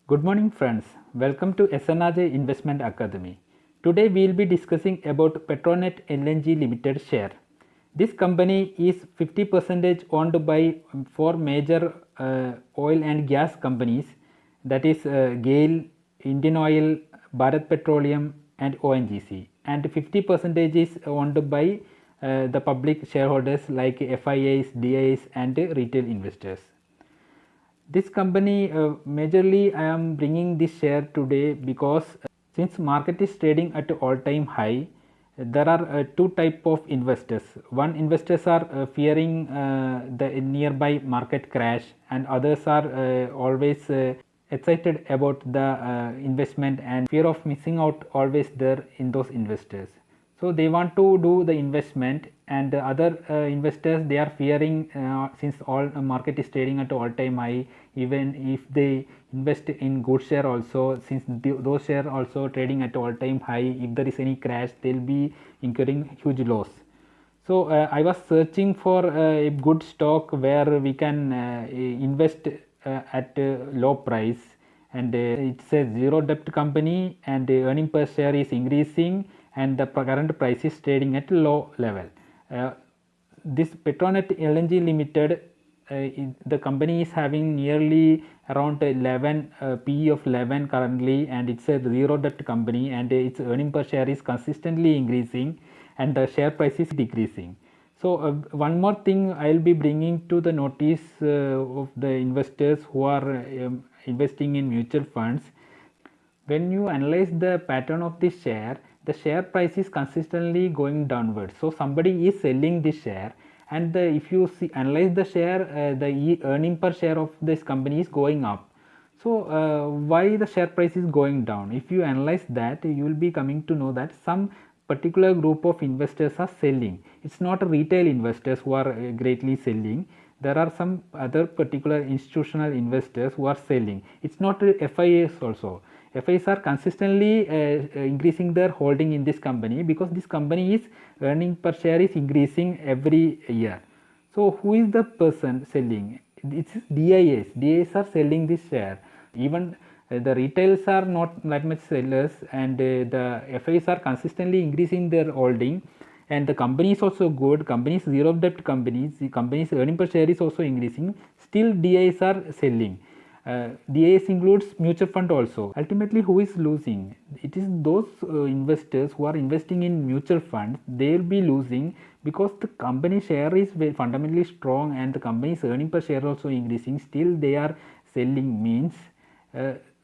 Good morning friends, welcome to SNRJ Investment Academy. Today we will be discussing about Petronet LNG Limited share. This company is 50% owned by four major oil and gas companies, that is GAIL, Indian Oil, Bharat Petroleum and ONGC, and 50% is owned by the public shareholders like FIAs, DIAs and retail investors. This company majorly I am bringing this share today because since market is trading at all time high, there are two type of investors. One, investors are fearing the nearby market crash, and others are always excited about the investment, and fear of missing out always there in those investors. So they want to do the investment, and the other investors, they are fearing since all market is trading at all time high, even if they invest in good share also, since those share also trading at all time high, if there is any crash they will be incurring huge loss. So I was searching for a good stock where we can invest at low price, and it's a zero debt company, and earning per share is increasing, and the current price is trading at low level. This Petronet LNG Limited, the company is having nearly around 11 PE of 11 currently, and it's a zero debt company, and its earning per share is consistently increasing, and the share price is decreasing. So one more thing I will be bringing to the notice of the investors who are investing in mutual funds. When you analyze the pattern of this share, the share price is consistently going downwards. So somebody is selling this share, and if you analyze the share, the earning per share of this company is going up. So why the share price is going down? If you analyze that, you will be coming to know that some particular group of investors are selling. It's not retail investors who are greatly selling. There are some other particular institutional investors who are selling. It's not FIAs also. FIs are consistently increasing their holding in this company, because this company is earning per share is increasing every year. So who is the person selling? It's DIAs. DIAs are selling this share. Even the retails are not that much sellers, and the FIs are consistently increasing their holding, and the company is also good. Companies zero debt companies, the company's earning per share is also increasing. Still DIAs are selling. DIAs includes mutual fund also. Ultimately, who is losing? It is those investors who are investing in mutual funds. They will be losing because the company share is very fundamentally strong, and the company's earning per share also increasing. Still they are selling, means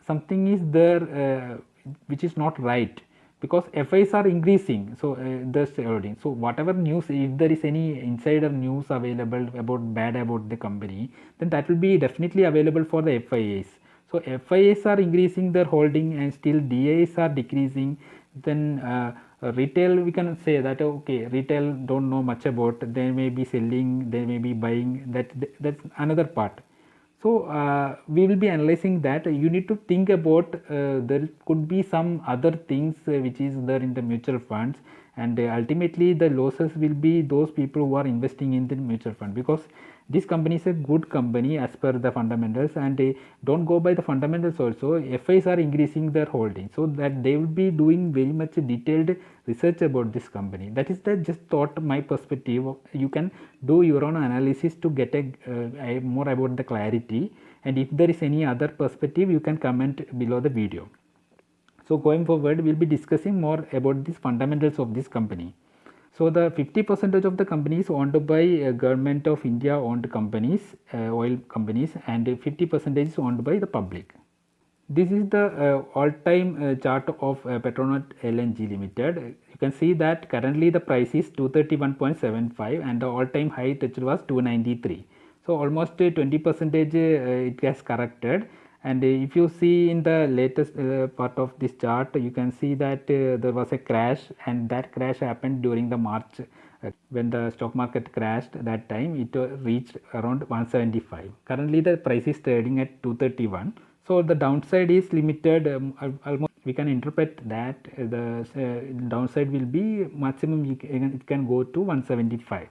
something is there which is not right, because FIs are increasing, so the holding. So whatever news, if there is any insider news available about bad about the company, then that will be definitely available for the FIAs. So FIAs are increasing their holding, and still DIAs are decreasing. Then retail, we can say that okay, retail don't know much about, they may be selling, they may be buying, that's another part. So we will be analyzing that. You need to think about there could be some other things which is there in the mutual funds, and ultimately the losses will be those people who are investing in the mutual fund, because this company is a good company as per the fundamentals, and they don't go by the fundamentals also. FIs are increasing their holding, so that they will be doing very much detailed research about this company. That is the just thought, my perspective. You can do your own analysis to get a more about the clarity, and if there is any other perspective, you can comment below the video. So going forward, we will be discussing more about these fundamentals of this company. So the 50% of the company is owned by government of India owned companies, oil companies, and 50% is owned by the public. This is the all-time chart of Petronet LNG Limited. You can see that currently the price is 231.75, and the all-time high touched was 293. So almost 20% it has corrected. And if you see in the latest part of this chart, you can see that there was a crash, and that crash happened during the March when the stock market crashed. That time it reached around 175. Currently the price is trading at 231. So the downside is limited. Almost we can interpret that the downside will be maximum it can go to 175.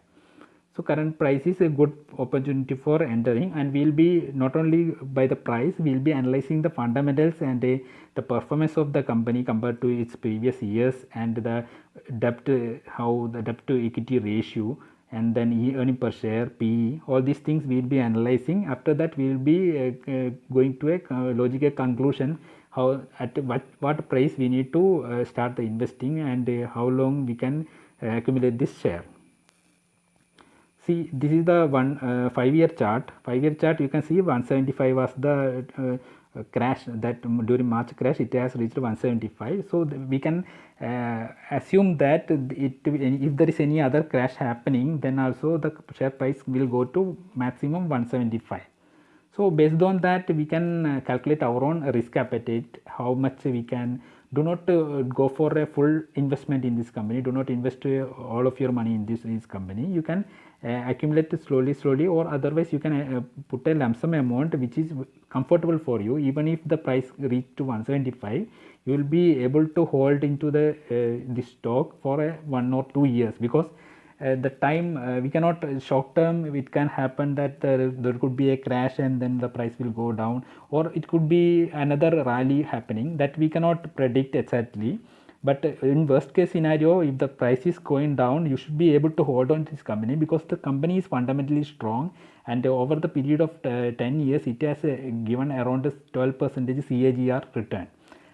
So current price is a good opportunity for entering, and we'll be not only by the price, we'll be analyzing the fundamentals and the performance of the company compared to its previous years, and the debt, how the debt to equity ratio, and then earning per share, PE, all these things we'll be analyzing. After that we'll be going to a logical conclusion, how at what price we need to start the investing, and how long we can accumulate this share. See, this is the 5-year chart. 5-year chart, you can see 175 was the crash, that during March crash it has reached 175. So we can assume that if there is any other crash happening, then also the share price will go to maximum 175. So based on that, we can calculate our own risk appetite, how much we can. Do not go for a full investment in this company. Do not invest all of your money in this company. You can accumulate slowly, or otherwise you can put a lump sum amount which is comfortable for you. Even if the price reach to 175, you will be able to hold into this stock for 1 or 2 years, because the time we cannot short term, it can happen that there could be a crash and then the price will go down, or it could be another rally happening that we cannot predict exactly. But in worst case scenario, if the price is going down, you should be able to hold on to this company, because the company is fundamentally strong, and over the period of 10 years it has given around 12% CAGR return,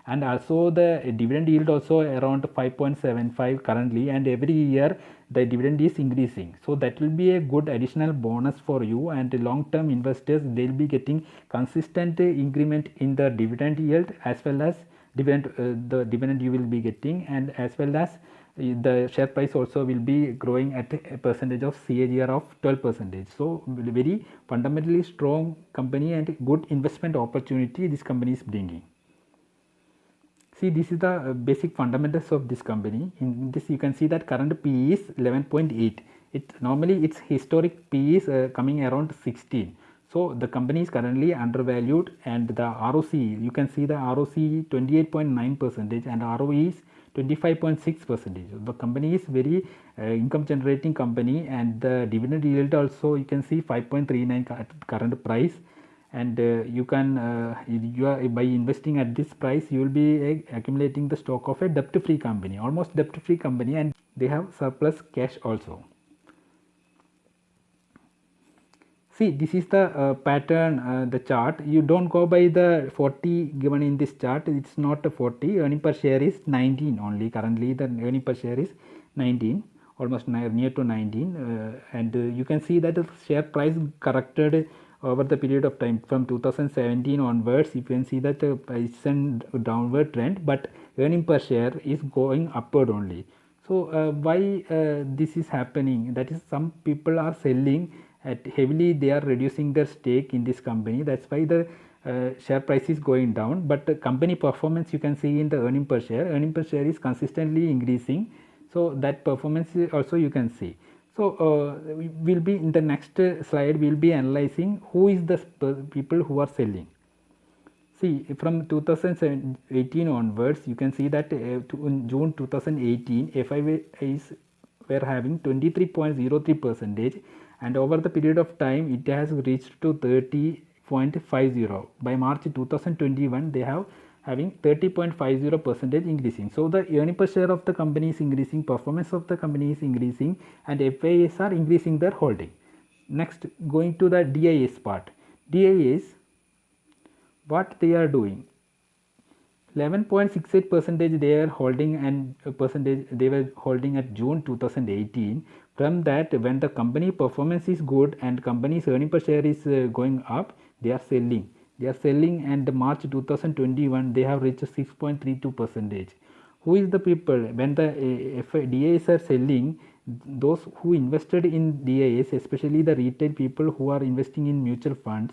and also the dividend yield also around 5.75 currently, and every year the dividend is increasing. So that will be a good additional bonus for you, and long term investors, they'll be getting consistent increment in the dividend yield, as well as the dividend you will be getting, and as well as the share price also will be growing at a percentage of CAGR of 12%. So very fundamentally strong company and good investment opportunity this company is bringing. See, this is the basic fundamentals of this company. In this you can see that current PE is 11.8. Normally its historic PE is coming around 16. So the company is currently undervalued, and the ROC, you can see the ROC 28.9% and ROE is 25.6%. The company is very income generating company, and the dividend yield also you can see 5.39 at current price. And you can by investing at this price, you will be accumulating the stock of a debt free company, almost debt free company, and they have surplus cash also. See, this is the pattern, the chart. You don't go by the 40 given in this chart. It's not a 40. Earning per share is 19 only. Currently the earning per share is 19, almost near to 19, and you can see that the share price corrected over the period of time from 2017 onwards. You can see that it's a downward trend, but earning per share is going upward only. So why this is happening? That is, some people are selling at heavily, they are reducing their stake in this company. That's why the share price is going down. But the company performance, you can see in the earning per share is consistently increasing. So that performance also you can see. So we will be in the next slide, we will be analyzing who is the people who are selling. See, from 2018 onwards, you can see that in June 2018, FIIs were having 23.03%, and over the period of time it has reached to 30.50. By March 2021, they have having 30.50% increasing. So the earning per share of the company is increasing, performance of the company is increasing, and FIIs are increasing their holding. Next, going to the DIS part. DIS, what they are doing, 11.68% they are holding, and percentage they were holding at June 2018. From that, when the company performance is good and company's earning per share is going up, they are selling. And March 2021 they have reached 6.32%. Who is the people? When the DIS are selling, those who invested in DIS, especially the retail people who are investing in mutual funds,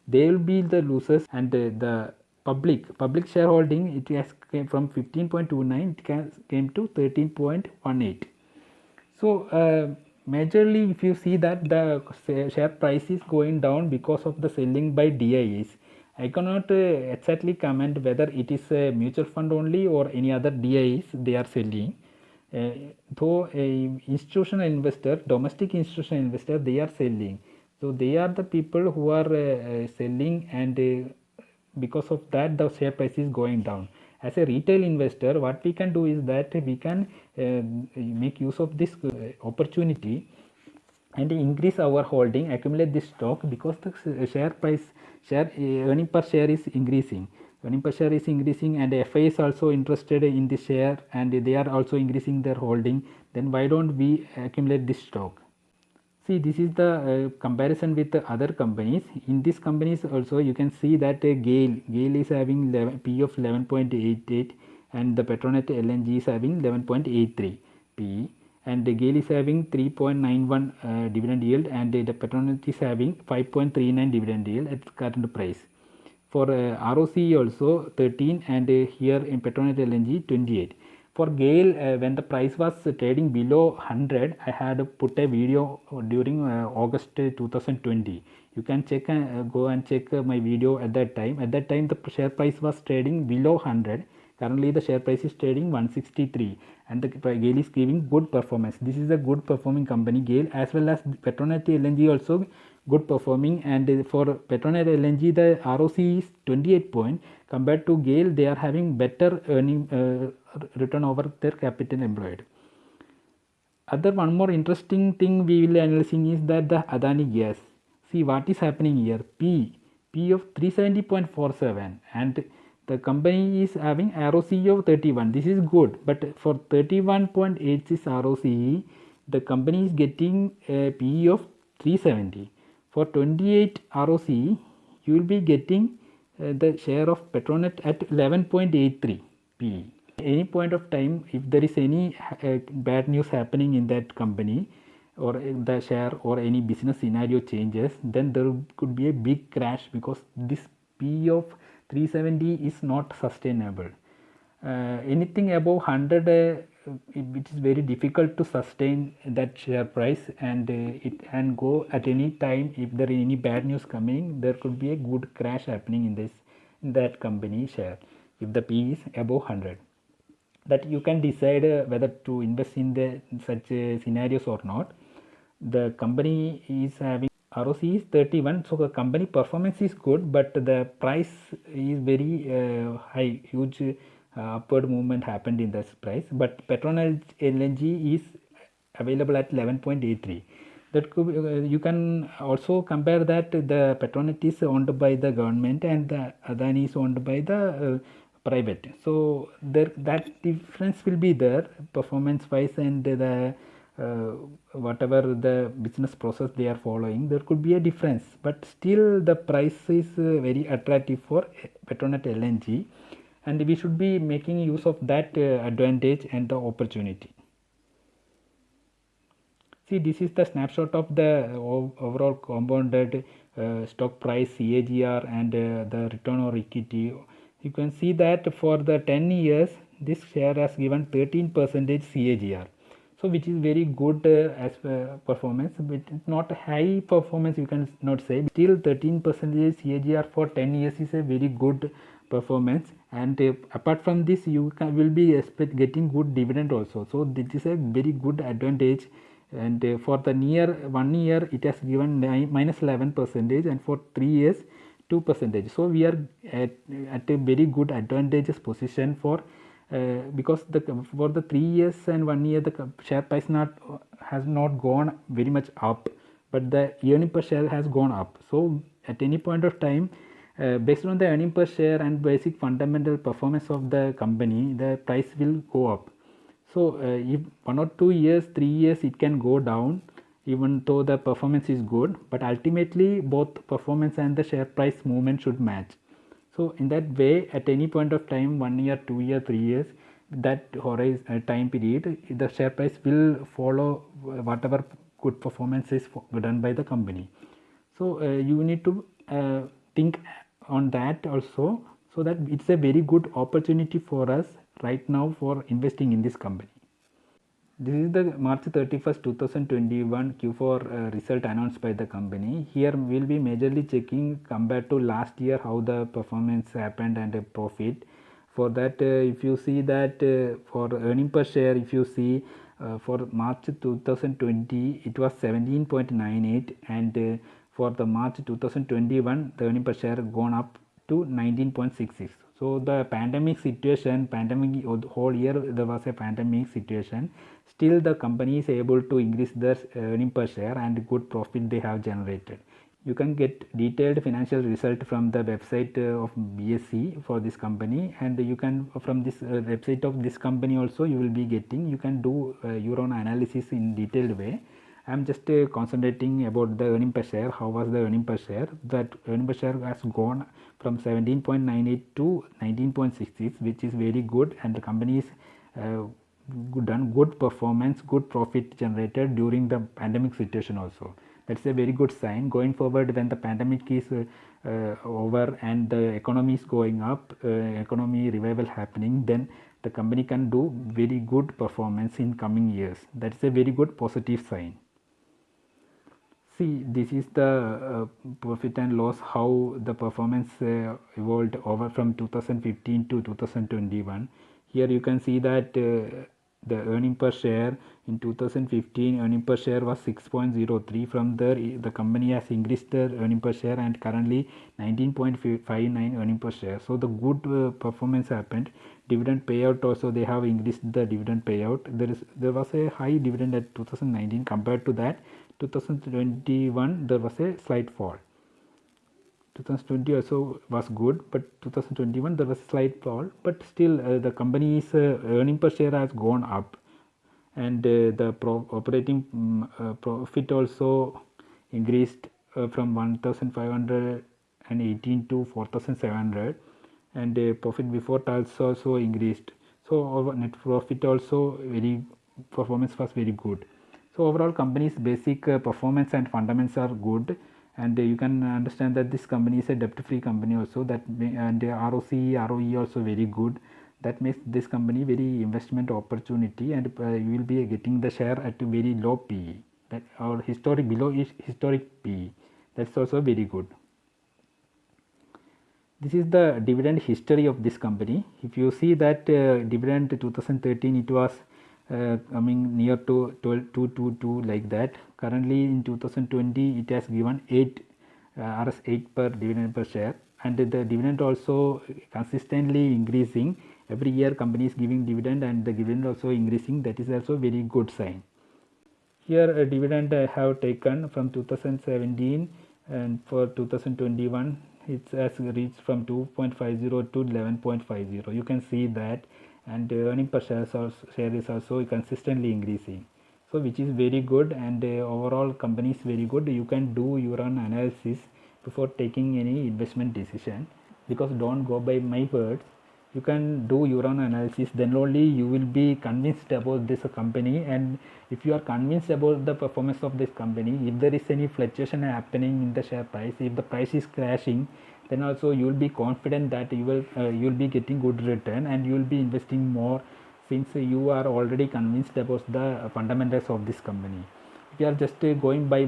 they will be the losers, and the public shareholding, it has came from 15.29, it came to 13.18. So majorly, if you see that the share price is going down because of the selling by DIS. I cannot exactly comment whether it is a mutual fund only or any other DIS they are selling. though a institutional investor, domestic institutional investor, they are selling. So they are the people who are selling, and because of that the share price is going down. As a retail investor, what we can do is that we can make use of this opportunity and increase our holding, accumulate this stock, because the share price, earning per share is increasing. Earning per share is increasing, and FI is also interested in the share, and they are also increasing their holding. Then why don't we accumulate this stock? See, this is the comparison with the other companies. In these companies also you can see that GAIL is having P of 11.88, and the Petronet LNG is having 11.83 P, and the GAIL is having 3.91 dividend yield, and the Petronet is having 5.39 dividend yield at current price. For ROCE also 13, and here in Petronet LNG 28. For GAIL, when the price was trading below 100, I had put a video during August 2020. You can check, go and check my video at that time. At that time the share price was trading below 100. Currently the share price is trading 163, and the GAIL is giving good performance. This is a good performing company, GAIL, as well as Petronet LNG also good performing. And for Petronet LNG the ROC is 28 point. Compared to GAIL, they are having better earning return over their capital employed. One more interesting thing we will analyzing is that the Adani Gas. See what is happening here. P of 370.47, and the company is having ROCE of 31. This is good, but for 31.86 ROCE, the company is getting a PE of 370. For 28 ROCE, you will be getting the share of Petronet at 11.83 PE. Any point of time, if there is any bad news happening in that company, or the share or any business scenario changes, then there could be a big crash, because this P of 370 is not sustainable. Anything above 100, it is very difficult to sustain that share price, and it can go at any time. If there is any bad news coming, there could be a good crash happening in that company share if the P is above 100. That you can decide whether to invest in such scenarios or not. The company is having ROC is 31, so the company performance is good, but the price is very high, huge upward movement happened in this price. But Petronet LNG is available at 11.83. That could be, you can also compare that the Petronet is owned by the government, and the Adani is owned by the private. So there, that difference will be there performance wise, and the whatever the business process they are following, there could be a difference, but still the price is very attractive for Petronet LNG, and we should be making use of that advantage and the opportunity. See, this is the snapshot of the overall compounded stock price CAGR and the return on equity. You can see that for the 10 years this share has given 13% CAGR, so which is very good as performance, but not high performance you can not say. Still 13% CAGR for 10 years is a very good performance, and apart from this you will be getting good dividend also, so this is a very good advantage. And for the near 1 year it has given minus 11%, and for 3 years 2%. So we are at a very good advantageous position for because for the 3 years and 1 year the share price has not gone very much up, but the earning per share has gone up. So at any point of time, based on the earning per share and basic fundamental performance of the company, the price will go up. So if 1 or 2 years, 3 years it can go down, even though the performance is good, but ultimately both performance and the share price movement should match. So in that way, at any point of time, 1 year, 2 year, 3 years, that horizon time period, the share price will follow whatever good performance is done by the company. So you need to think on that also, so that it's a very good opportunity for us right now for investing in this company. This is the March 31st 2021 Q4 result announced by the company. Here we'll be majorly checking compared to last year how the performance happened and the profit. For that, if you see that for earning per share, if you see for March 2020 it was 17.98, and for the March 2021 the earning per share gone up to 19.66. So the pandemic situation, whole year there was a pandemic situation, still the company is able to increase their earning per share and good profit they have generated. You can get detailed financial result from the website of BSE for this company, and you can from this website of this company also you will be getting, you can do your own analysis in detailed way. I am just concentrating about the earning per share. How was the earning per share? That earning per share has gone from 17.98 to 19.66, which is very good, and the company is done good performance, good profit generated during the pandemic situation also. That's a very good sign. Going forward, when the pandemic is over and the economy is going up, economy revival happening, then the company can do very good performance in coming years. That's a very good positive sign. See, this is the profit and loss, how the performance evolved over from 2015 to 2021. Here you can see that the earning per share in 2015 earning per share was 6.03. From there the company has increased their earning per share and currently 19.59 earning per share. So the good performance happened. Dividend payout also, they have increased the dividend payout. There was a high dividend at 2019. Compared to that, 2021 there was a slight fall. 2020 also was good, but 2021 there was a slight fall, but still the company's earning per share has gone up, and the operating profit also increased from 1518 to 4700, and profit before tax also increased. So our net profit also performance was very good. So overall company's basic performance and fundamentals are good, and you can understand that this company is a debt free company also, and ROC ROE also very good. That makes this company very investment opportunity, and you will be getting the share at a very low PE, that or below historic PE. That's also very good. This is the dividend history of this company. If you see that dividend 2013 it was coming near to 12.222 like that. Currently in 2020 it has given 8 Rs 8 per dividend per share, and the dividend also consistently increasing. Every year company is giving dividend and the dividend also increasing. That is also very good sign. Here a dividend I have taken from 2017, and for 2021 it has reached from 2.50 to 11.50. You can see that, and earning per share is also consistently increasing, so which is very good, and overall company is very good. You can do your own analysis before taking any investment decision, because don't go by my words. You can do your own analysis, then only you will be convinced about this company. And if you are convinced about the performance of this company, if there is any fluctuation happening in the share price, if the price is crashing, then also you will be confident that you will be getting good return, and you will be investing more, since you are already convinced about the fundamentals of this company. If you are just going by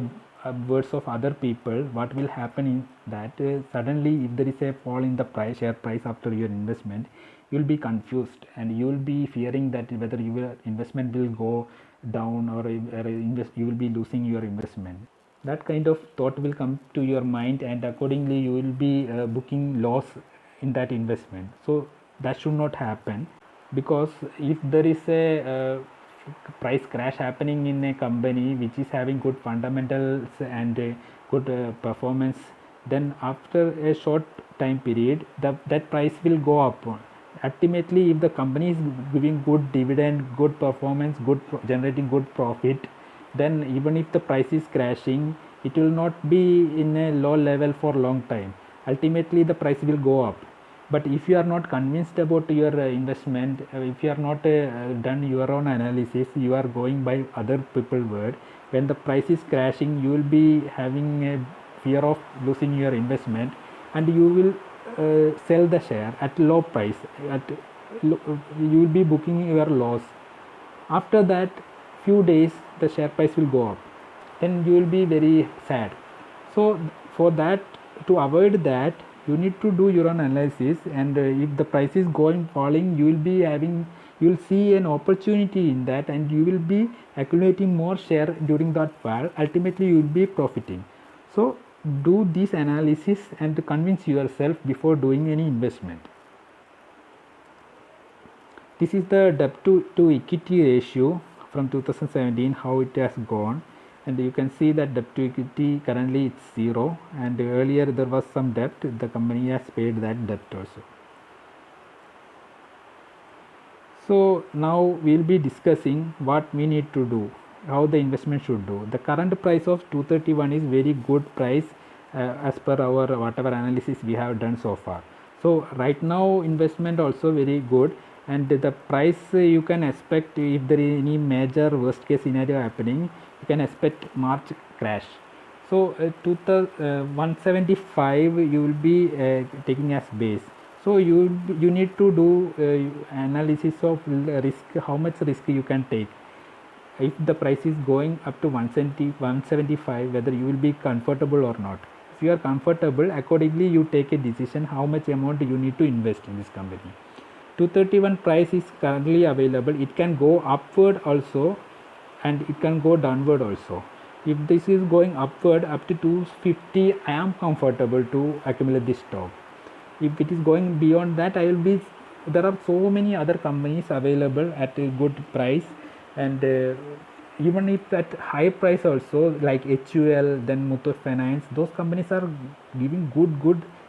words of other people, what will happen is that suddenly if there is a fall in the share price after your investment, you will be confused, and you will be fearing that whether your investment will go down, or you will be losing your investment. That kind of thought will come to your mind, and accordingly you will be booking loss in that investment. So that should not happen, because if there is a price crash happening in a company which is having good fundamentals and good performance, then after a short time period that price will go up. Ultimately, if the company is giving good dividend, good performance, generating good profit, then even if the price is crashing, it will not be in a low level for long time. Ultimately the price will go up. But if you are not convinced about your investment, if you are not done your own analysis, you are going by other people's word, when the price is crashing, you will be having a fear of losing your investment, and you will sell the share at low price. You will be booking your loss. After that few days the share price will go up, then you will be very sad. So for that, to avoid that, you need to do your own analysis, and if the price is going falling, you will see an opportunity in that, and you will be accumulating more share during that fall. Ultimately you will be profiting. So do this analysis and convince yourself before doing any investment. This is the debt to equity ratio from 2017, how it has gone, and you can see that debt to equity currently it's 0, and earlier there was some debt, the company has paid that debt also. So now we will be discussing what we need to do, how the investment should do. The current price of 231 is very good price as per our whatever analysis we have done so far. So right now investment also very good, and the price you can expect, if there is any major worst case scenario happening, you can expect March crash. So 175 you will be taking as base. So you need to do analysis of risk, how much risk you can take. If the price is going up to 175, whether you will be comfortable or not. If you are comfortable, accordingly you take a decision how much amount you need to invest in this company. 231 price is currently available. It can go upward also, and it can go downward also. If this is going upward up to 250, I am comfortable to accumulate this stock. If it is going beyond that, there are so many other companies available at a good price, and even if at high price also, like HUL, then Muthoot Finance, those companies are giving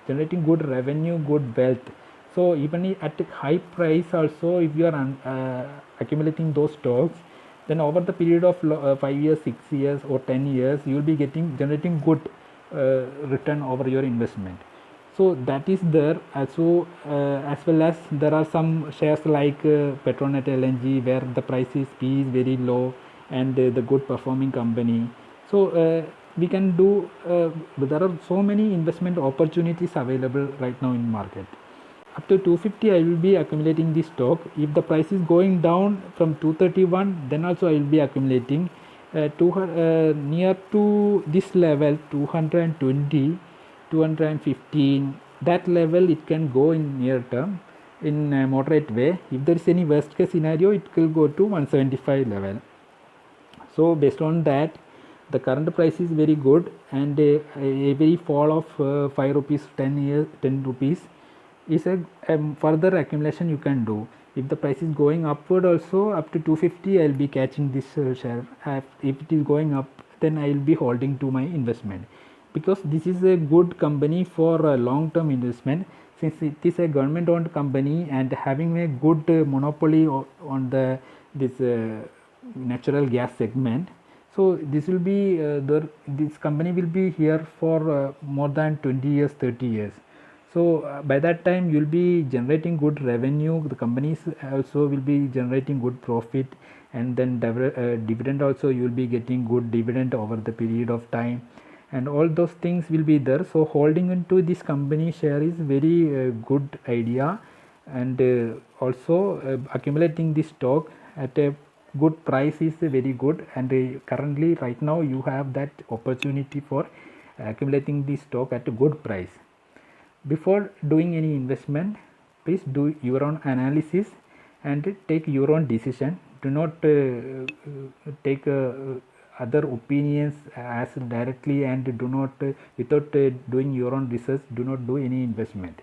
generating good revenue, good wealth. So even at high price also, if you are accumulating those stocks, then over the period of 5 years, 6 years or 10 years, you will be generating good return over your investment. So that is there. As well as there are some shares like Petronet LNG, where the price is very low, and the good performing company. So we can do, there are so many investment opportunities available right now in market. Up to 250 I will be accumulating this stock. If the price is going down from 231, then also I will be accumulating near to this level, 220, 215, that level it can go in near term in a moderate way. If there is any worst case scenario, it will go to 175 level. So based on that, the current price is very good, and every fall of 5 rupees, 10 rupees is a further accumulation you can do. If the price is going upward also, up to 250 I will be catching this share. If it is going up, then I will be holding to my investment, because this is a good company for a long term investment, since it is a government owned company and having a good monopoly on this natural gas segment. So this will be this company will be here for more than 20 years, 30 years. So by that time you will be generating good revenue, the companies also will be generating good profit, and then dividend also you will be getting good dividend over the period of time, and all those things will be there. So holding into this company share is very good idea, and also accumulating this stock at a good price is very good, and currently right now you have that opportunity for accumulating this stock at a good price. Before doing any investment, please do your own analysis and take your own decision. Do not take other opinions as directly, and do not without doing your own research, do not do any investment.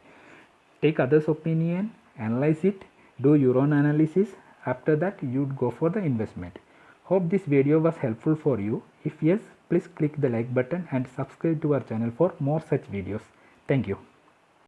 Take others' opinion, analyze it, do your own analysis. After that you go for the investment. Hope this video was helpful for you. If yes, please click the like button and subscribe to our channel for more such videos. Thank you.